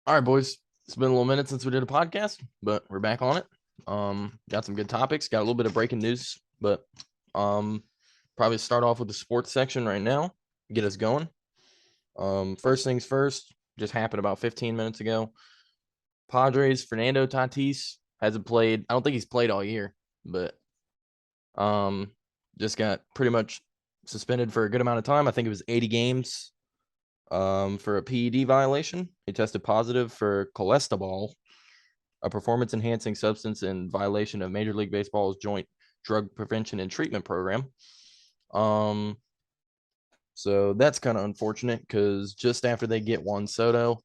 All right, boys. It's been a little minute since we did a podcast, but we're back on it. Got some good topics. Got a little bit of breaking news, but probably start off with the sports section right now. Get us going. First things first. Just happened about 15 minutes ago. Padres Fernando Tatis hasn't played. I don't think he's played all year, but just got pretty much suspended for a good amount of time. I think it was 80 games. For a PED violation. He tested positive for cholesterol, a performance-enhancing substance in violation of Major League Baseball's Joint Drug Prevention and Treatment Program. So that's kind of unfortunate because just after they get Juan Soto,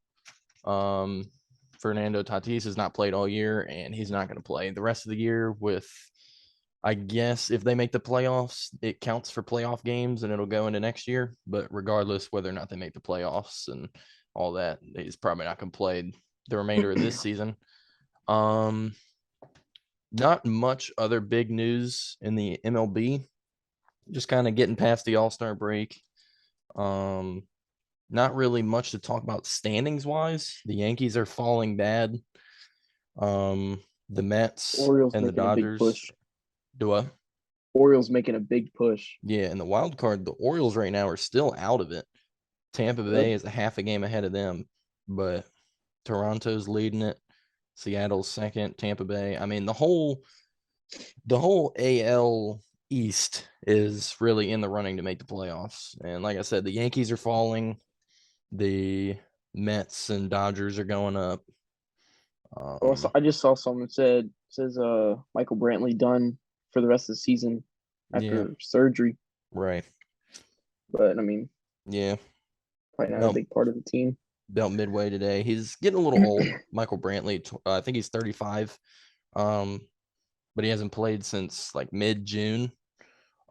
Fernando Tatis has not played all year, and he's not going to play the rest of the year with, I guess, if they make the playoffs, it counts for playoff games and it'll go into next year. But regardless, whether or not they make the playoffs and all that, he's probably not going to play the remainder of this season. Not much other big news in the MLB. Just kind of getting past the All-Star break. Not really much to talk about standings wise. The Yankees are falling bad. The Mets Orioles and the making a big Dodgers push. do what? Orioles making a big push. Yeah, and the wild card, the Orioles right now are still out of it. Tampa Bay is a half a game ahead of them, but Toronto's leading it. Seattle's second, Tampa Bay. I mean, the whole AL East is really in the running to make the playoffs. And like I said, the Yankees are falling. The Mets and Dodgers are going up. Also, I just saw someone says Michael Brantley done for the rest of the season after surgery. Right. But I mean, yeah, probably not a big part of the team. About midway today. He's getting a little old. Michael Brantley, I think he's 35. But he hasn't played since like mid-June.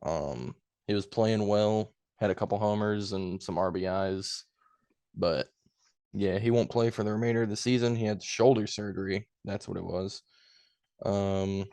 He was playing well, had a couple homers and some RBIs, but yeah, he won't play for the remainder of the season. He had shoulder surgery. That's what it was. Now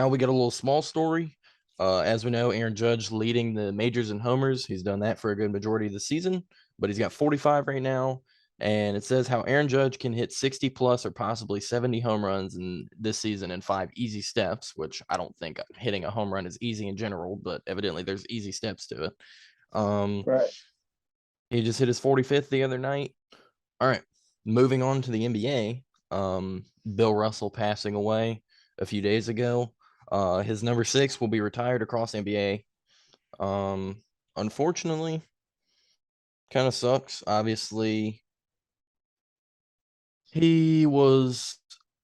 we get a little small story. As we know, Aaron Judge leading the majors in homers. He's done that for a good majority of the season, but he's got 45 right now. And it says how Aaron Judge can hit 60 plus or possibly 70 home runs in this season in 5 easy steps, which I don't think hitting a home run is easy in general, but evidently there's easy steps to it. Right. He just hit his 45th the other night. All right, moving on to the NBA. Bill Russell passing away a few days ago. His number 6 will be retired across NBA. Unfortunately, kind of sucks. Obviously, he was.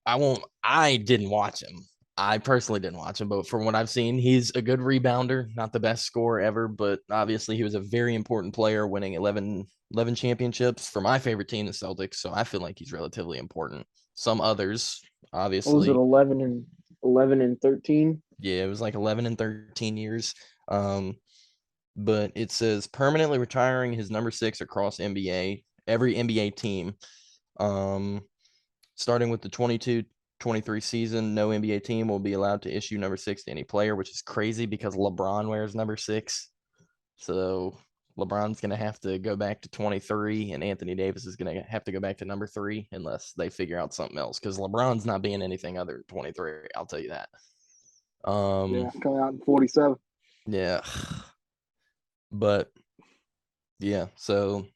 I didn't watch him. I personally didn't watch him, but from what I've seen, he's a good rebounder, not the best scorer ever, but obviously he was a very important player, winning 11 championships for my favorite team, the Celtics. So I feel like he's relatively important. Some others, obviously. What was it, 11 and 13? Yeah, it was like 11 and 13 years. But it says permanently retiring his number 6 across NBA, every NBA team. Starting with the 22-23 season, no NBA team will be allowed to issue number 6 to any player, which is crazy because LeBron wears number 6. So LeBron's going to have to go back to 23, and Anthony Davis is going to have to go back to number 3 unless they figure out something else, because LeBron's not being anything other than 23. I'll tell you that. Coming out in 47. Yeah. But, yeah, so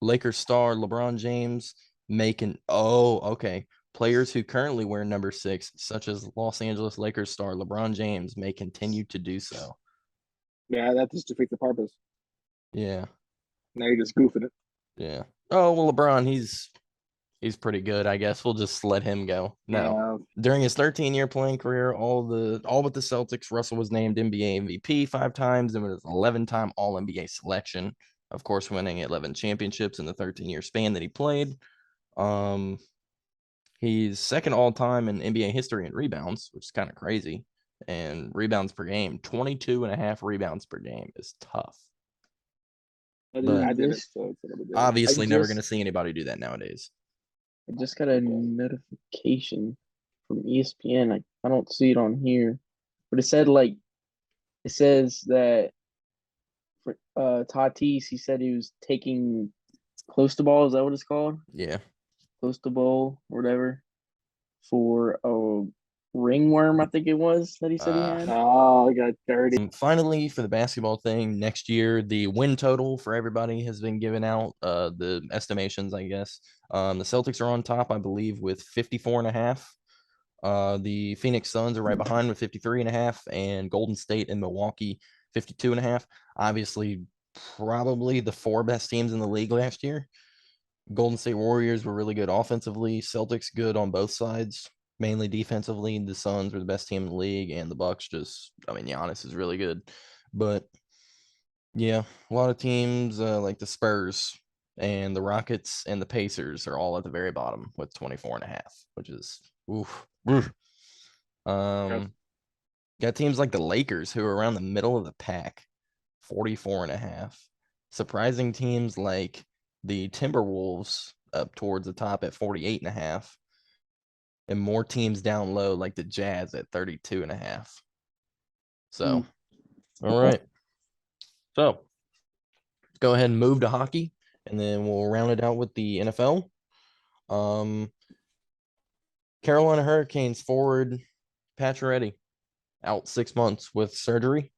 Lakers star LeBron James making players who currently wear number 6, such as Los Angeles Lakers star LeBron James, may continue to do so. Yeah, that just defeats the purpose. Yeah. Now you're just goofing it. Yeah. Oh, well, LeBron, he's pretty good, I guess. We'll just let him go. No. During his 13-year playing career, all with the Celtics, Russell was named NBA MVP 5 times and was an 11-time All-NBA selection. Of course, winning 11 championships in the 13-year span that he played. He's second all-time in NBA history in rebounds, which is kind of crazy. And rebounds per game, 22.5 rebounds per game is tough. But obviously never going to see anybody do that nowadays. I just got a notification from ESPN. I don't see it on here, but it says that Tatis, he said he was taking close to ball. Is that what it's called? Yeah. Close to ball or whatever for a ringworm, I think it was that he said he had. Oh, I got dirty. Finally, for the basketball thing, next year, the win total for everybody has been given out. The estimations, I guess. The Celtics are on top, I believe, with 54.5. The Phoenix Suns are right behind with 53.5, and Golden State and Milwaukee 52.5. Obviously, probably the four best teams in the league last year. Golden State Warriors were really good offensively. Celtics good on both sides, mainly defensively. The Suns were the best team in the league, and the Bucks Giannis is really good. But yeah, a lot of teams like the Spurs and the Rockets and the Pacers are all at the very bottom with 24.5, which is oof. Got teams like the Lakers who are around the middle of the pack, 44.5. Surprising teams like the Timberwolves up towards the top at 48.5, and more teams down low like the Jazz at 32.5. So, all right. So, let's go ahead and move to hockey, and then we'll round it out with the NFL. Carolina Hurricanes forward Pacioretty out 6 months with surgery.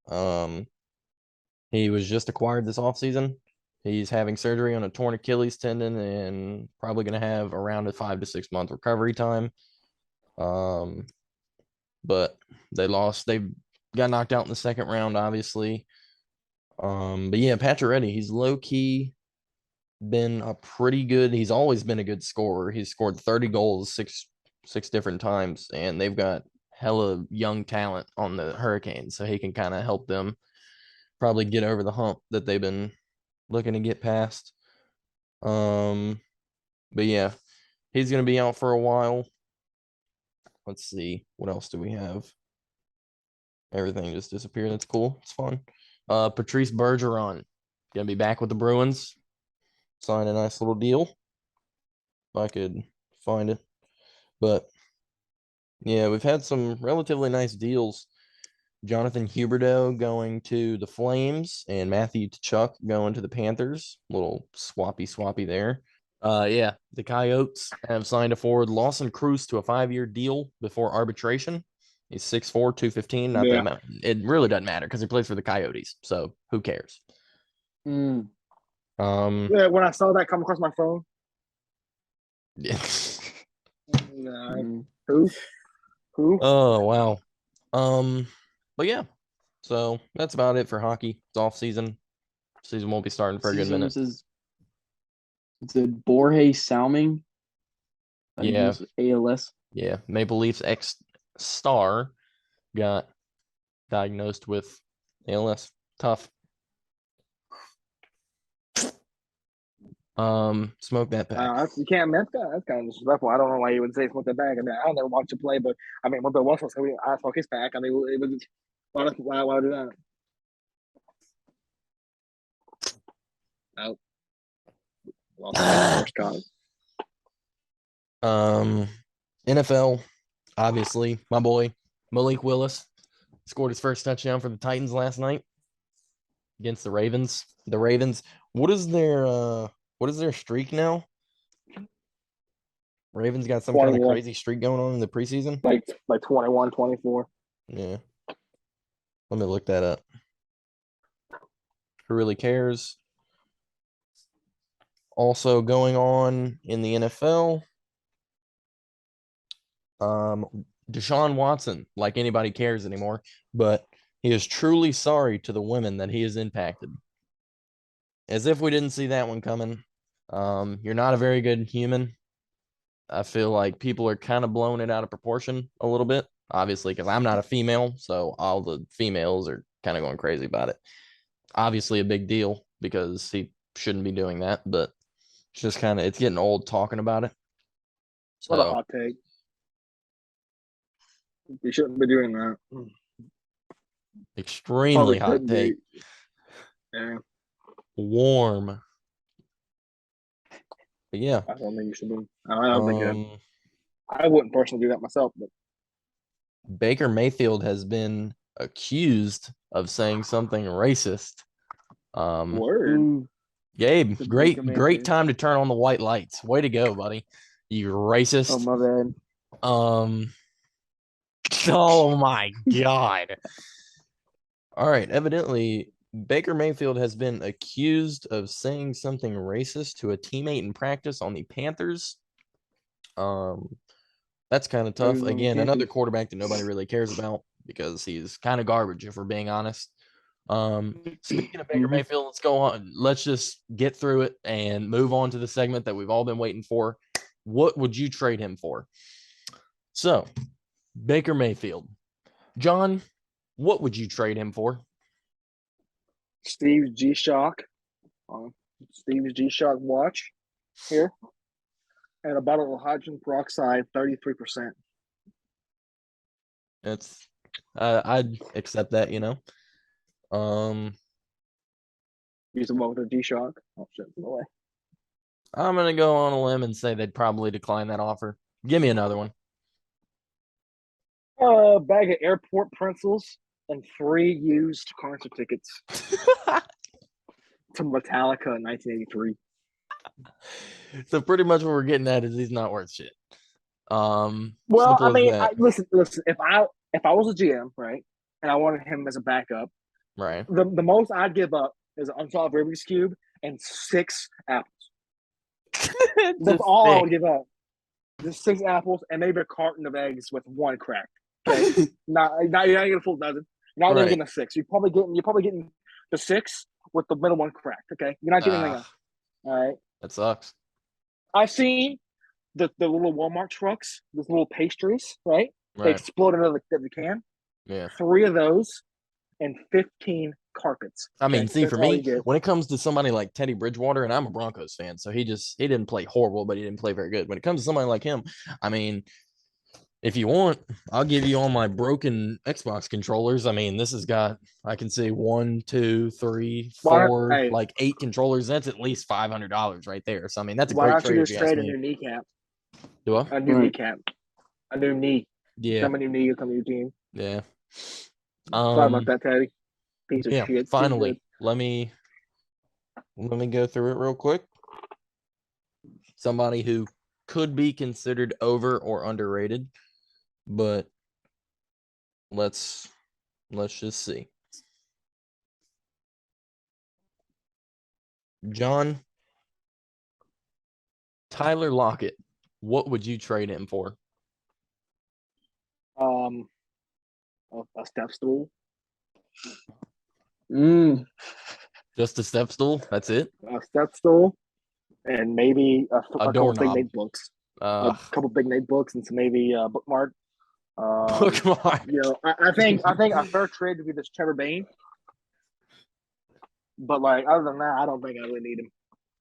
He was just acquired this offseason. He's having surgery on a torn Achilles tendon and probably going to have around a 5 to 6 month recovery time. But they lost. They got knocked out in the second round, obviously. But yeah, Pacioretty, he's low key been a pretty good. He's always been a good scorer. He's scored 30 goals six different times, and they've got hella young talent on the Hurricanes, so he can kind of help them probably get over the hump that they've been looking to get past. But yeah, he's going to be out for a while. Let's see. What else do we have? Everything just disappeared. That's cool. It's fun. Patrice Bergeron going to be back with the Bruins. Sign a nice little deal. If I could find it. But yeah, we've had some relatively nice deals. Jonathan Huberdeau going to the Flames and Matthew Tkachuk going to the Panthers. Little swappy there. Yeah, the Coyotes have signed a forward Lawson Cruz to a 5-year deal before arbitration. He's 6'4", 215. Not that it really doesn't matter because he plays for the Coyotes, so who cares? Yeah, when I saw that come across my phone. Who? Oh wow. But yeah, so that's about it for hockey. It's off season. Season won't be starting for a good minute. It's a Borje Salming. Yeah. ALS. Yeah. Maple Leafs ex-star got diagnosed with ALS. Tough. Smoke that back. You can't. That's kind of disrespectful. I don't know why you would say smoke that back. I mean, I never watched you play, but I mean, what the Russell said, I smoke his back. I mean, it was why do that? No. NFL, obviously, my boy Malik Willis scored his first touchdown for the Titans last night against the Ravens. The Ravens, what is their streak now? Ravens got some 21. Kind of crazy streak going on in the preseason. Like 21, 24. Yeah. Let me look that up. Who really cares? Also going on in the NFL, Deshaun Watson, like anybody cares anymore, but he is truly sorry to the women that he has impacted. As if we didn't see that one coming. You're not a very good human. I feel like people are kind of blowing it out of proportion a little bit, obviously, because I'm not a female, so all the females are kind of going crazy about it. Obviously a big deal because he shouldn't be doing that, but it's just kind of, it's getting old talking about it. So, what a hot take. You shouldn't be doing that. Extremely hot take. Yeah. Warm. But yeah. I don't think you should be. I don't think I wouldn't personally do that myself. But Baker Mayfield has been accused of saying something racist Word. Gabe, The great Baker Mayfield. time to turn on the white lights. Way to go, buddy. You racist. Oh, my bad. Oh my God. All right. Evidently, Baker Mayfield has been accused of saying something racist to a teammate in practice on the Panthers. That's kind of tough. Again, another quarterback that nobody really cares about because he's kind of garbage, if we're being honest. Speaking of Baker Mayfield, let's go on. Let's just get through it and move on to the segment that we've all been waiting for. What would you trade him for? So, Baker Mayfield. John, what would you trade him for? Steve's G-Shock. Steve's G-Shock watch here. And a bottle of hydrogen peroxide, 33%. It's I'd accept that, Use them with a G-Shock. Oh, shit, no way. I'm gonna go on a limb and say they'd probably decline that offer. Give me another one. A bag of airport pretzels and 3 used concert tickets to Metallica in 1983. So pretty much what we're getting at is he's not worth shit. Well, I mean, listen. If I was a GM, right, and I wanted him as a backup, right, the most I'd give up is an unsolved Rubik's cube and 6 apples. That's all I would give up. Just 6 apples and maybe a carton of eggs with 1 crack. Okay, not you're not getting a full dozen. You're not even getting a 6. You're probably getting the 6 with the middle 1 cracked. Okay, you're not getting anything else. All right, that sucks. I've seen the little Walmart trucks, those little pastries, right? They explode into the can. Yeah. 3 of those and 15 carpets. I mean, see, for me, when it comes to somebody like Teddy Bridgewater, and I'm a Broncos fan, so he didn't play horrible, but he didn't play very good. When it comes to somebody like him, I mean, if you want, I'll give you all my broken Xbox controllers. I mean, this has got, I can say 1, 2, 3, 4, like 8 controllers. That's at least $500 right there. So, I mean, that's a great trade. Why don't you just trade a new kneecap? Do I? A new kneecap. A new knee. Yeah. Some new knee will come to your team. Yeah. Sorry about that, Teddy. Piece of shit. Finally, let me go through it real quick. Somebody who could be considered over or underrated, but let's just see. John, Tyler Lockett, what would you trade him for? A step stool. Just a step stool? That's it? A step stool, and maybe a couple big nate books. A couple big nate books and some maybe bookmark. Bookmark. I think a fair trade would be this Trevor Bain. But like other than that, I don't think I really need him.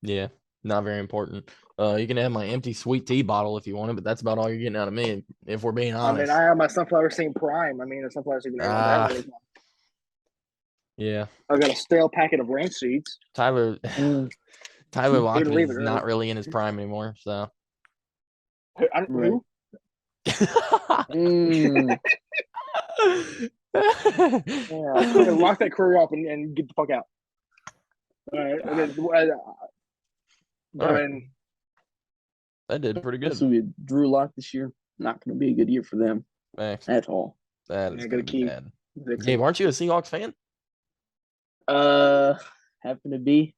Yeah, not very important. You can have my empty sweet tea bottle if you want it, but that's about all you're getting out of me, if we're being honest. I mean, I have my Sunflower Seed Prime. I mean, the Sunflower Seed. Yeah. I got a stale packet of ranch seeds. Tyler Lockett is not really in his prime anymore, so. I don't know. Lock that career up and get the fuck out. All right. That did pretty good. This will be Drew Lock this year. Not going to be a good year for them at all. That is going to be bad. Gabe, aren't you a Seahawks fan? Happen to be,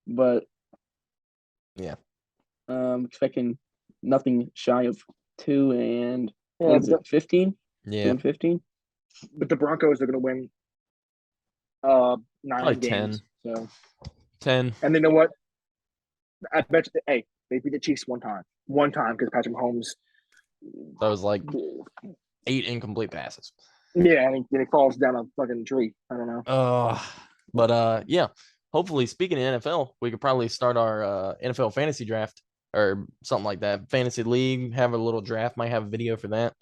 but yeah. Expecting nothing shy of 2 and 15. Yeah, 2 and 15. But the Broncos are going to win 9 games. 10. So 10. And you know what? I bet you, they beat the Chiefs one time because Patrick Mahomes. That was like 8 incomplete passes. Yeah, and he falls down a fucking tree. I don't know. But yeah. Hopefully, speaking of NFL, we could probably start our NFL fantasy draft or something like that. Fantasy league, have a little draft. Might have a video for that.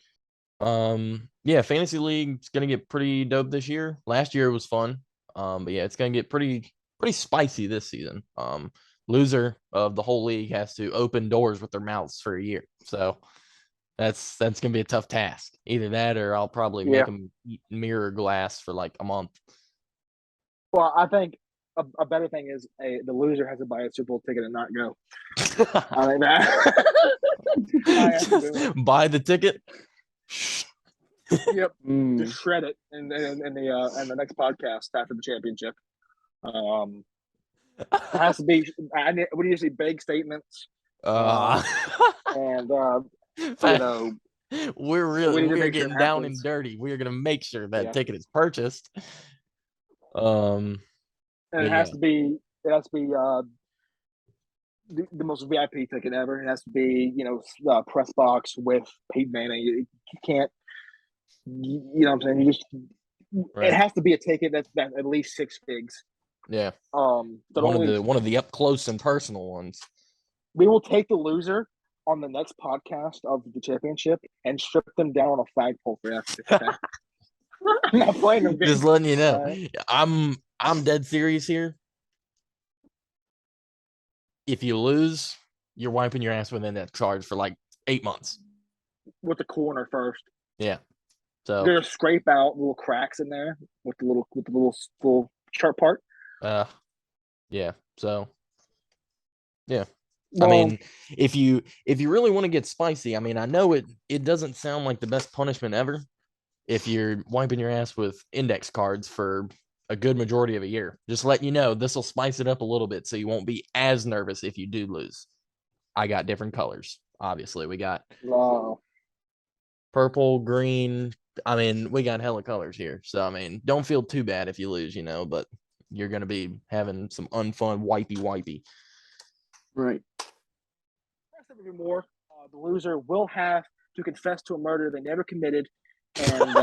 Yeah, fantasy league's gonna get pretty dope this year. Last year it was fun. But yeah, it's gonna get pretty spicy this season. Loser of the whole league has to open doors with their mouths for a year. So that's gonna be a tough task. Either that, or I'll probably make them eat mirror glass for like a month. Well, I think a better thing is the loser has to buy a Super Bowl ticket and not go. I think that. I have to do it. Buy the ticket. Yep, just shred it in the next podcast after the championship. It has to be. We usually big statements. And we're getting down and dirty. We're gonna make sure that ticket is purchased. And it has to be. It has to be the most VIP ticket ever. It has to be press box with Peyton Manning. You can't. You know what I'm saying? You just. Right. It has to be a ticket that's at least 6 figs. Yeah. One of the up close and personal ones. We will take the loser on the next podcast of the championship and strip them down on a flagpole for that. I'm not playing them. Just letting you know, I'm dead serious here. If you lose, you're wiping your ass within that charge for like 8 months. With the corner first. Yeah. So they're gonna scrape out little cracks in there with the little sharp part. Yeah. So yeah. Well, I mean, if you really want to get spicy, I mean, I know it doesn't sound like the best punishment ever if you're wiping your ass with index cards for a good majority of a year. Just let you know, this will spice it up a little bit so you won't be as nervous if you do lose. I got different colors. Obviously, we got purple, green. I mean, we got hella colors here. So, I mean, don't feel too bad if you lose, but you're going to be having some unfun wipey. Right. More, the loser will have to confess to a murder they never committed. And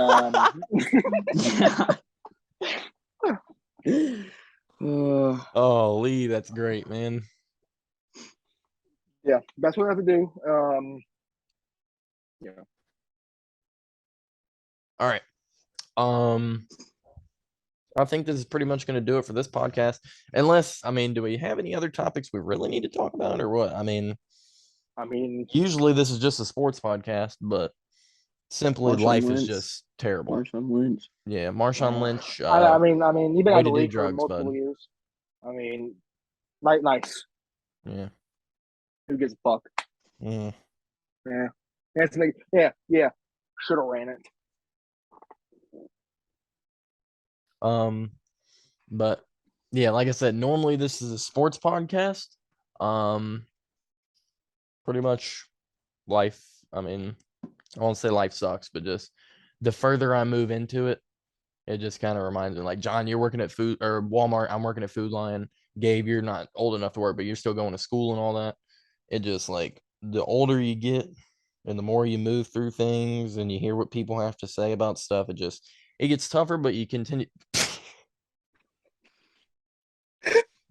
oh, Lee, that's great, man. Yeah, that's what I have to do. Yeah. All right. I think this is pretty much going to do it for this podcast. Unless, I mean, do we have any other topics we really need to talk about or what? I mean, usually this is just a sports podcast, but simply Marshawn life Lynch. is just terrible. Marshawn Lynch. Yeah, Marshawn Lynch. I mean, you've been out of the league drugs, for multiple bud. years. I mean, nice. Yeah. Who gives a fuck? Yeah. Yeah. Yeah. Should have ran it. But yeah, like I said, normally this is a sports podcast. Pretty much life. I mean, I won't say life sucks, but just the further I move into it, it just kind of reminds me, like, John, you're working at Walmart. I'm working at Food Lion. Gabe, you're not old enough to work, but you're still going to school and all that. It just, like, the older you get and the more you move through things and you hear what people have to say about stuff, it gets tougher, but you continue.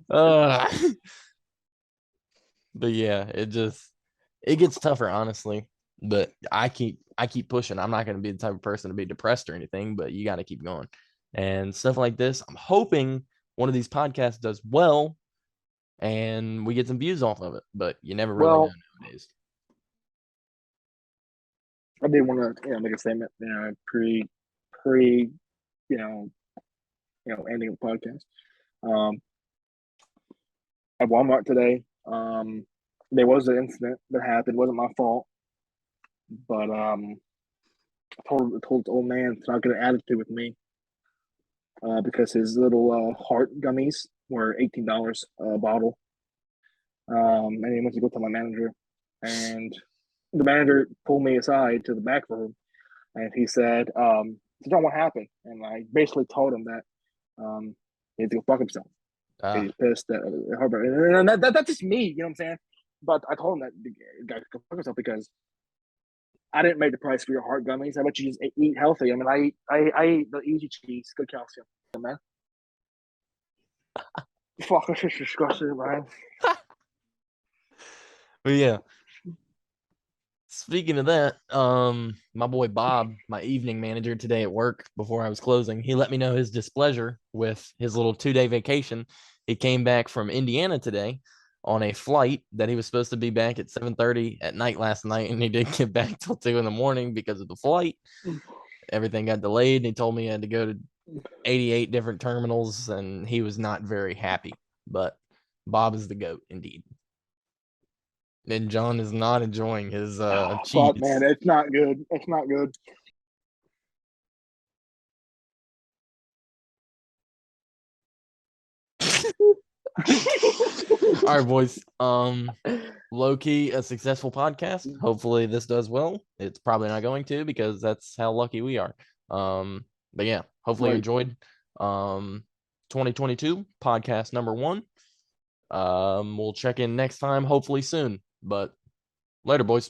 But yeah, it gets tougher, honestly. But I keep pushing. I'm not going to be the type of person to be depressed or anything, but you got to keep going. And stuff like this, I'm hoping one of these podcasts does well and we get some views off of it, but you never really know nowadays. I did want to make a statement, pre ending the podcast. At Walmart today, there was an incident that happened. It wasn't my fault, but I told the old man to not get an attitude with me because his little heart gummies were $18 a bottle. And he went to go tell my manager, and the manager pulled me aside to the back room, and he said, "John, what happened?" And I basically told him that he had to go fuck himself. He's pissed that and that's just me, you know what I'm saying? But I told him that the guy could fuck himself because I didn't make the price for your heart gummies. How about you just eat healthy? I mean, I eat the easy cheese, good calcium, man. Fuck, this is disgusting, man. But yeah. Speaking of that, my boy Bob, my evening manager today at work before I was closing, he let me know his displeasure with his little 2-day vacation. He came back from Indiana today on a flight that he was supposed to be back at 7:30 at night last night, and he didn't get back till 2 a.m. because of the flight. Everything got delayed, and he told me he had to go to 88 different terminals, and he was not very happy. But Bob is the GOAT, indeed. And John is not enjoying his cheese. Fuck, man, it's not good. It's not good. All right, boys. Low key, a successful podcast. Hopefully, this does well. It's probably not going to, because that's how lucky we are. But yeah, hopefully you enjoyed 2022 podcast number 1. We'll check in next time, hopefully soon. But later, boys.